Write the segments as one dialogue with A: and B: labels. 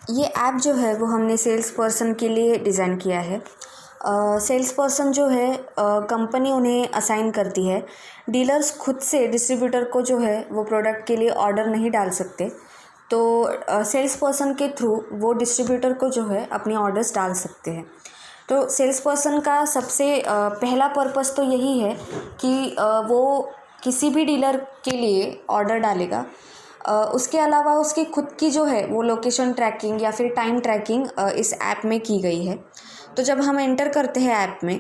A: ये ऐप जो है वो हमने सेल्स पर्सन के लिए डिज़ाइन किया है। सेल्स पर्सन जो है कंपनी उन्हें असाइन करती है। डीलर्स खुद से डिस्ट्रीब्यूटर को जो है वो प्रोडक्ट के लिए ऑर्डर नहीं डाल सकते, तो सेल्स पर्सन के थ्रू वो डिस्ट्रीब्यूटर को जो है अपनी ऑर्डर्स डाल सकते हैं। तो सेल्स पर्सन का सबसे पहला पर्पस तो यही है कि वो किसी भी डीलर के लिए ऑर्डर डालेगा। उसके अलावा उसकी खुद की जो है वो लोकेशन ट्रैकिंग या फिर टाइम ट्रैकिंग इस ऐप में की गई है। तो जब हम एंटर करते हैं ऐप में,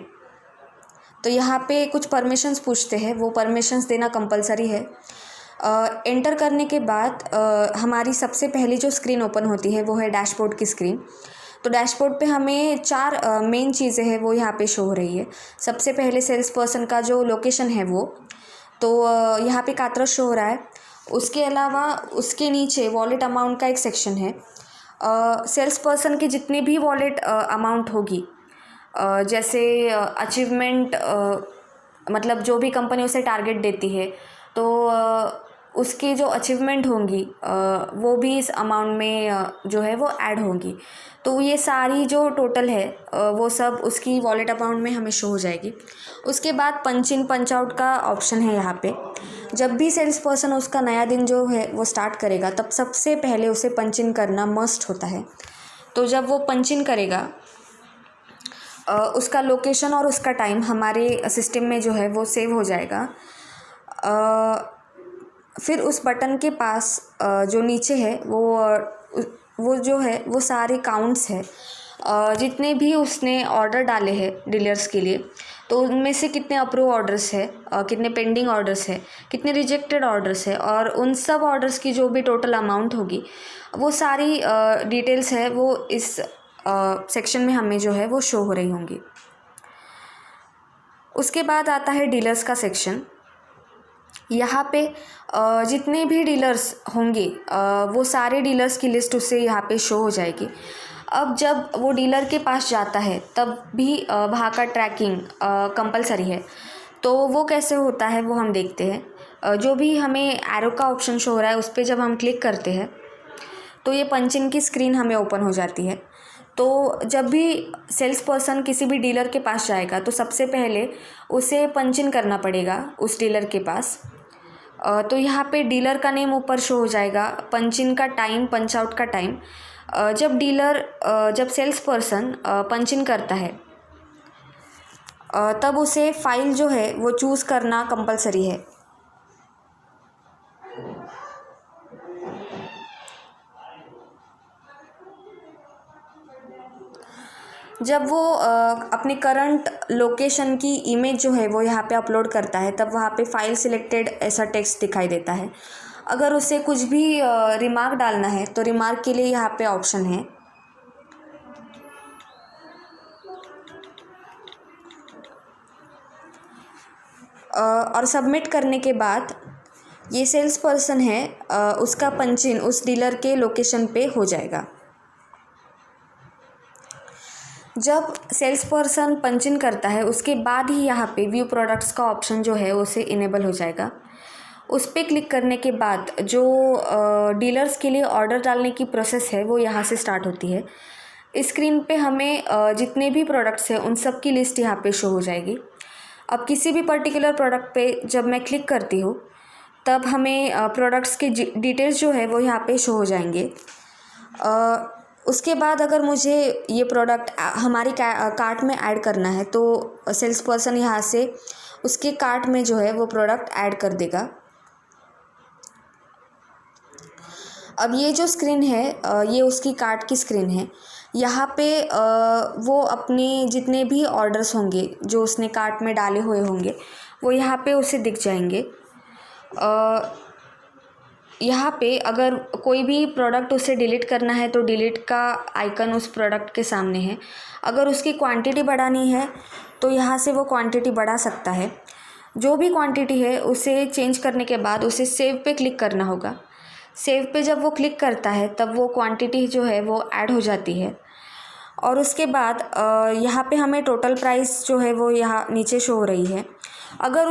A: तो यहाँ पे कुछ परमिशंस पूछते हैं, वो परमिशंस देना कंपलसरी है। एंटर करने के बाद हमारी सबसे पहली जो स्क्रीन ओपन होती है वो है डैशबोर्ड की स्क्रीन। तो डैशबोर्ड पे हमें चार मेन चीज़ें हैं वो यहाँ पे शो हो रही है। सबसे पहले सेल्स पर्सन का जो लोकेशन है वो, तो यहाँ पे कातरा शो हो रहा है। उसके अलावा उसके नीचे वॉलेट अमाउंट का एक सेक्शन है। सेल्स पर्सन की जितनी भी वॉलेट अमाउंट होगी, जैसे अचीवमेंट, मतलब जो भी कंपनी उसे टारगेट देती है, तो उसकी जो अचीवमेंट होंगी वो भी इस अमाउंट में जो है वो ऐड होंगी। तो ये सारी जो टोटल है वो सब उसकी वॉलेट अमाउंट में हमें शो हो जाएगी। उसके बाद पंच इन पंच आउट का ऑप्शन है यहाँ पे। जब भी सेल्स पर्सन उसका नया दिन जो है वो स्टार्ट करेगा, तब सबसे पहले उसे पंच इन करना मस्ट होता है। तो जब वो पंच इन करेगा, उसका लोकेशन और उसका टाइम हमारे सिस्टम में जो है वो सेव हो जाएगा। फिर उस बटन के पास जो नीचे है वो जो है वो सारे काउंट्स है, जितने भी उसने ऑर्डर डाले हैं डीलर्स के लिए, तो उनमें से कितने अप्रूव ऑर्डर्स है, कितने पेंडिंग ऑर्डर्स है, कितने रिजेक्टेड ऑर्डर्स है, और उन सब ऑर्डर्स की जो भी टोटल अमाउंट होगी, वो सारी डिटेल्स है वो इस सेक्शन में हमें जो है वो शो हो रही होंगी। उसके बाद आता है डीलर्स का सेक्शन। यहाँ पे जितने भी डीलर्स होंगे वो सारे डीलर्स की लिस्ट उससे यहाँ पे शो हो जाएगी। अब जब वो डीलर के पास जाता है तब भी वहाँ का ट्रैकिंग कंपलसरी है। तो वो कैसे होता है वो हम देखते हैं। जो भी हमें एरो का ऑप्शन शो हो रहा है उस पर जब हम क्लिक करते हैं तो ये पंचिंग की स्क्रीन हमें ओपन हो जाती है। तो जब भी सेल्स पर्सन किसी भी डीलर के पास जाएगा तो सबसे पहले उसे पंच इन करना पड़ेगा उस डीलर के पास। तो यहाँ पे डीलर का नेम ऊपर शो हो जाएगा, पंच इन का टाइम, पंच आउट का टाइम। जब सेल्स पर्सन पंच इन करता है तब उसे फाइल जो है वो चूज़ करना कंपलसरी है। जब वो अपनी करंट लोकेशन की इमेज जो है वो यहाँ पे अपलोड करता है, तब वहाँ पे फाइल सिलेक्टेड ऐसा टेक्स्ट दिखाई देता है। अगर उसे कुछ भी रिमार्क डालना है तो रिमार्क के लिए यहाँ पे ऑप्शन है। और सबमिट करने के बाद ये सेल्स पर्सन है उसका पंच इन उस डीलर के लोकेशन पे हो जाएगा। जब सेल्स पर्सन पंच इन करता है उसके बाद ही यहाँ पे व्यू प्रोडक्ट्स का ऑप्शन जो है उसे इनेबल हो जाएगा। उस पर क्लिक करने के बाद जो डीलर्स के लिए ऑर्डर डालने की प्रोसेस है वो यहाँ से स्टार्ट होती है। इस स्क्रीन पे हमें जितने भी प्रोडक्ट्स हैं उन सब की लिस्ट यहाँ पे शो हो जाएगी। अब किसी भी पर्टिकुलर प्रोडक्ट पे जब मैं क्लिक करती हूँ तब हमें प्रोडक्ट्स की डिटेल्स जो है वो यहाँ पे शो हो जाएंगे। उसके बाद अगर मुझे ये प्रोडक्ट हमारी कार्ट में ऐड करना है तो सेल्स पर्सन यहाँ से उसके कार्ट में जो है वो प्रोडक्ट ऐड कर देगा। अब ये जो स्क्रीन है ये उसकी कार्ट की स्क्रीन है। यहाँ पे वो अपने जितने भी ऑर्डर्स होंगे जो उसने कार्ट में डाले हुए होंगे वो यहाँ पे उसे दिख जाएंगे। यहाँ पे अगर कोई भी प्रोडक्ट उसे डिलीट करना है तो डिलीट का आइकन उस प्रोडक्ट के सामने है। अगर उसकी क्वांटिटी बढ़ानी है तो यहाँ से वो क्वांटिटी बढ़ा सकता है। जो भी क्वांटिटी है उसे चेंज करने के बाद उसे सेव पे क्लिक करना होगा। सेव पे जब वो क्लिक करता है तब वो क्वांटिटी जो है वो ऐड हो जाती है। और उसके बाद यहाँ पे हमें टोटल प्राइस जो है वो यहाँ नीचे शो हो रही है। अगर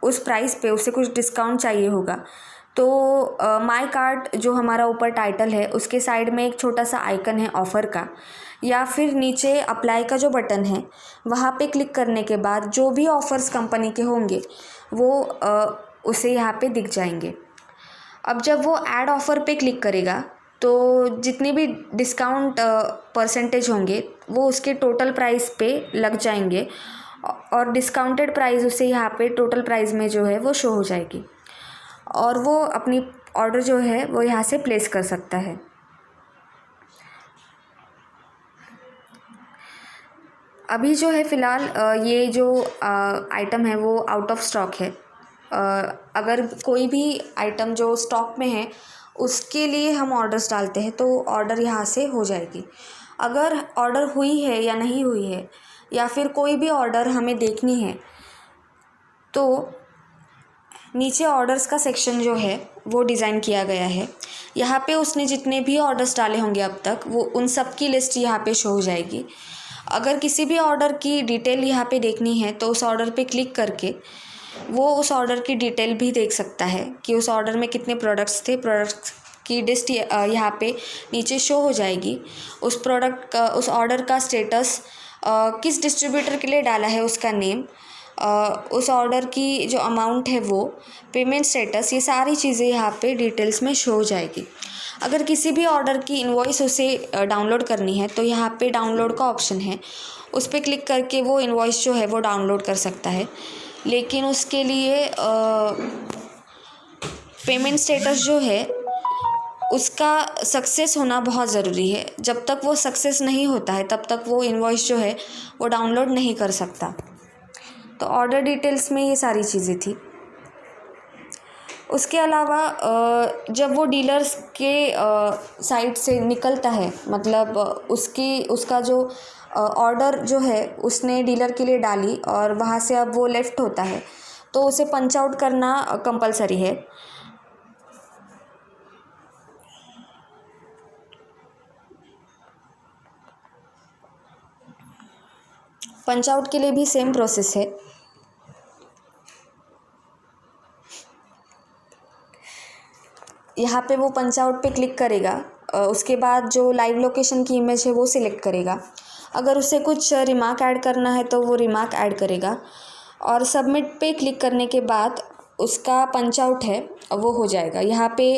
A: उस प्राइस पे उसे कुछ डिस्काउंट चाहिए होगा तो माय कार्ट जो हमारा ऊपर टाइटल है उसके साइड में एक छोटा सा आइकन है ऑफ़र का, या फिर नीचे अप्लाई का जो बटन है वहाँ पे क्लिक करने के बाद जो भी ऑफ़र्स कंपनी के होंगे वो उसे यहाँ पे दिख जाएंगे। अब जब वो ऐड ऑफ़र पे क्लिक करेगा तो जितने भी डिस्काउंट परसेंटेज होंगे वो उसके टोटल प्राइस पे लग जाएंगे और डिस्काउंटेड प्राइस उसे यहाँ पे टोटल प्राइस में जो है वो शो हो जाएगी और वो अपनी ऑर्डर जो है वो यहाँ से प्लेस कर सकता है। अभी जो है फ़िलहाल ये जो आइटम है वो आउट ऑफ स्टॉक है। अगर कोई भी आइटम जो स्टॉक में है उसके लिए हम ऑर्डर्स डालते हैं तो ऑर्डर यहाँ से हो जाएगी। अगर ऑर्डर हुई है या नहीं हुई है या फिर कोई भी ऑर्डर हमें देखनी है तो नीचे ऑर्डर्स का सेक्शन जो है वो डिज़ाइन किया गया है। यहाँ पे उसने जितने भी ऑर्डर्स डाले होंगे अब तक वो उन सब की लिस्ट यहाँ पे शो हो जाएगी। अगर किसी भी ऑर्डर की डिटेल यहाँ पे देखनी है तो उस ऑर्डर पे क्लिक करके वो उस ऑर्डर की डिटेल भी देख सकता है कि उस ऑर्डर में कितने प्रोडक्ट्स थे। प्रोडक्ट्स की लिस्ट यहाँ पे नीचे शो हो जाएगी। उस प्रोडक्ट का उस ऑर्डर का स्टेटस, किस डिस्ट्रीब्यूटर के लिए डाला है उसका नेम, उस ऑर्डर की जो अमाउंट है वो, पेमेंट स्टेटस, ये सारी चीज़ें यहाँ पे डिटेल्स में शो हो जाएगी। अगर किसी भी ऑर्डर की इनवॉइस उसे डाउनलोड करनी है तो यहाँ पे डाउनलोड का ऑप्शन है, उस पर क्लिक करके वो इनवॉइस जो है वो डाउनलोड कर सकता है। लेकिन उसके लिए पेमेंट स्टेटस जो है उसका सक्सेस होना बहुत ज़रूरी है। जब तक वो सक्सेस नहीं होता है तब तक वो इनवॉइस जो है वो डाउनलोड नहीं कर सकता। तो ऑर्डर डिटेल्स में ये सारी चीज़ें थी। उसके अलावा जब वो डीलर्स के साइट से निकलता है, मतलब उसका जो ऑर्डर जो है उसने डीलर के लिए डाली और वहाँ से अब वो लेफ़्ट होता है तो उसे पंच आउट करना कंपलसरी है। पंच आउट के लिए भी सेम प्रोसेस है। यहाँ पे वो पंच आउट पे क्लिक करेगा, उसके बाद जो लाइव लोकेशन की इमेज है वो सिलेक्ट करेगा। अगर उसे कुछ रिमार्क ऐड करना है तो वो रिमार्क ऐड करेगा और सबमिट पे क्लिक करने के बाद उसका पंच आउट है वो हो जाएगा। यहाँ पे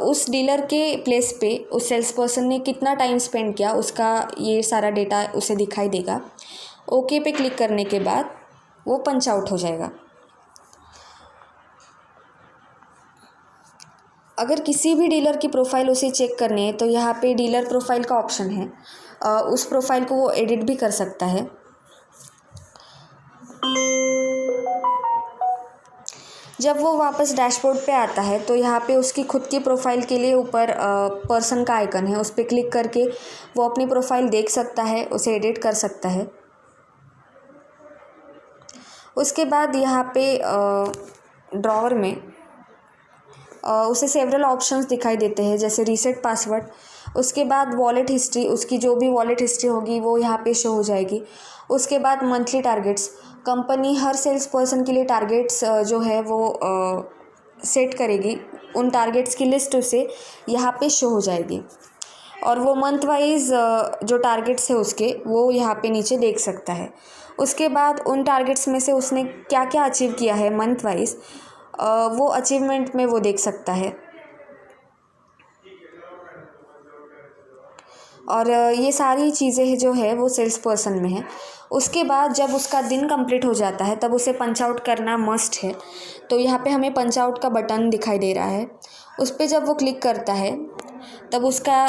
A: उस डीलर के प्लेस पे उस सेल्स पर्सन ने कितना टाइम स्पेंड किया उसका ये सारा डेटा उसे दिखाई देगा। ओके पे क्लिक करने के बाद वो पंच आउट हो जाएगा। अगर किसी भी डीलर की प्रोफाइल उसे चेक करनी है तो यहाँ पे डीलर प्रोफाइल का ऑप्शन है, उस प्रोफाइल को वो एडिट भी कर सकता है। जब वो वापस डैशबोर्ड पे आता है तो यहाँ पे उसकी खुद की प्रोफाइल के लिए ऊपर पर्सन का आइकन है, उस पर क्लिक करके वो अपनी प्रोफाइल देख सकता है, उसे एडिट कर सकता है। उसके बाद यहाँ पे ड्रॉवर में उसे सेवरल ऑप्शंस दिखाई देते हैं जैसे रीसेट पासवर्ड। उसके बाद वॉलेट हिस्ट्री, उसकी जो भी वॉलेट हिस्ट्री होगी वो यहाँ पे शो हो जाएगी। उसके बाद मंथली टारगेट्स, कंपनी हर सेल्स पर्सन के लिए टारगेट्स जो है वो सेट करेगी, उन टारगेट्स की लिस्ट उसे यहाँ पे शो हो जाएगी और वो मंथ वाइज जो टारगेट्स है उसके वो यहाँ पे नीचे देख सकता है। उसके बाद उन टारगेट्स में से उसने क्या क्या अचीव किया है मंथ वाइज वो अचीवमेंट में वो देख सकता है। और ये सारी चीज़ें जो है वो सेल्स पर्सन में है। उसके बाद जब उसका दिन कंप्लीट हो जाता है तब उसे पंच आउट करना मस्ट है। तो यहाँ पे हमें पंच आउट का बटन दिखाई दे रहा है, उस पर जब वो क्लिक करता है तब उसका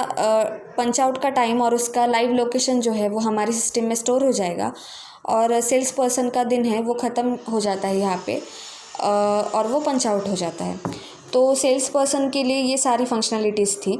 A: पंच आउट का टाइम और उसका लाइव लोकेशन जो है वो हमारे सिस्टम में स्टोर हो जाएगा और सेल्स पर्सन का दिन है वो ख़त्म हो जाता है यहाँ पे और वो पंच आउट हो जाता है। तो सेल्स पर्सन के लिए ये सारी फंक्शनलिटीज़ थी।